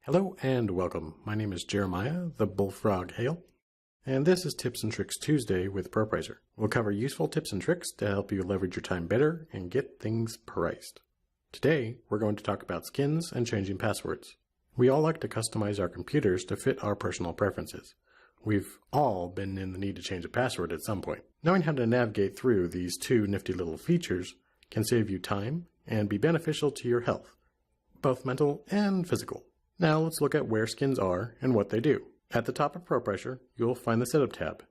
Hello and welcome. My name is Jeremiah, the Bullfrog Hale, and this is Tips and Tricks Tuesday with ProPricer. We'll cover useful tips and tricks to help you leverage your time better and get things priced. Today, we're going to talk about skins and changing passwords. We all like to customize our computers to fit our personal preferences. We've all been in the need to change a password at some point. Knowing how to navigate through these two nifty little features can save you time and be beneficial to your health, both mental and physical. Now let's look at where skins are and what they do. At the top of ProPricer, you'll find the Setup tab.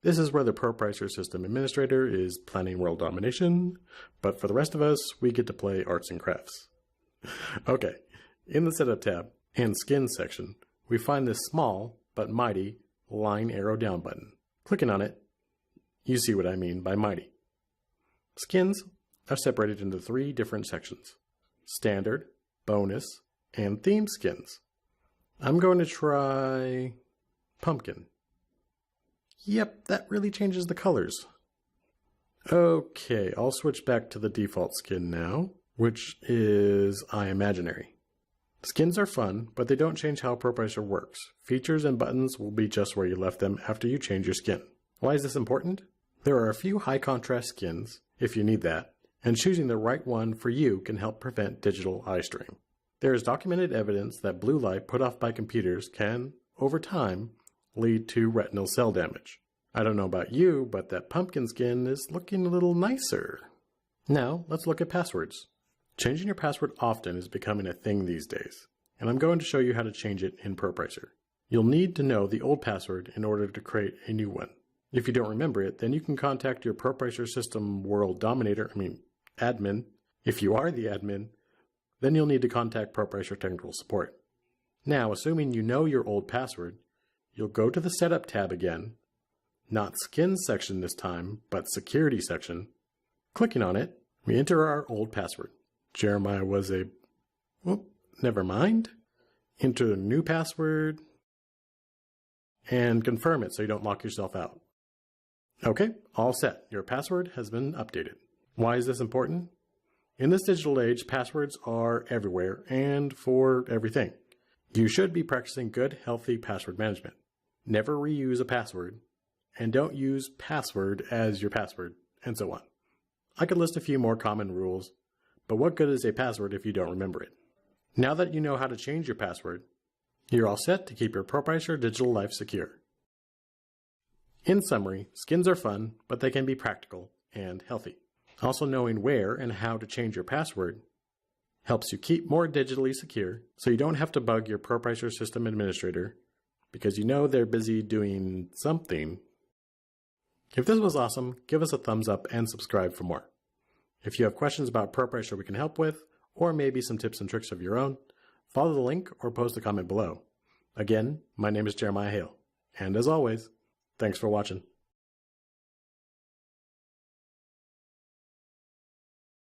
This is where the ProPricer system administrator is planning world domination, but for the rest of us, we get to play arts and crafts. Okay, in the Setup tab and Skins section, we find this small but mighty line arrow down button. Clicking on it, you see what I mean by mighty. Skins are separated into three different sections: Standard, Bonus, and Theme skins. I'm going to try pumpkin. Yep, that really changes the colors. Okay, I'll switch back to the default skin now, which is imaginary. Skins are fun, but they don't change how ProPricer works. Features and buttons will be just where you left them after you change your skin. Why is this important? There are a few high contrast skins, if you need that, and choosing the right one for you can help prevent digital eye strain. There is documented evidence that blue light put off by computers can, over time, lead to retinal cell damage. I don't know about you, but that pumpkin skin is looking a little nicer. Now, let's look at passwords. Changing your password often is becoming a thing these days, and I'm going to show you how to change it in ProPricer. You'll need to know the old password in order to create a new one. If you don't remember it, then you can contact your ProPricer system world admin. If you are the admin, then you'll need to contact ProPricer technical support. Now, assuming you know your old password, you'll go to the Setup tab again, not Skins section this time, but Security section. Clicking on it, we enter our old password. Jeremiah was a... never mind. Enter a new password, and confirm it so you don't lock yourself out. Okay, all set. Your password has been updated. Why is this important? In this digital age, passwords are everywhere and for everything. You should be practicing good, healthy password management. Never reuse a password, and don't use password as your password, and so on. I could list a few more common rules, but what good is a password if you don't remember it? Now that you know how to change your password, you're all set to keep your ProPricer digital life secure. In summary, skins are fun, but they can be practical and healthy. Also, knowing where and how to change your password helps you keep more digitally secure, so you don't have to bug your ProPricer system administrator because you know they're busy doing something. If this was awesome, give us a thumbs up and subscribe for more. If you have questions about ProPricer we can help with, or maybe some tips and tricks of your own, follow the link or post a comment below. Again, my name is Jeremiah Hale, and as always, thanks for watching.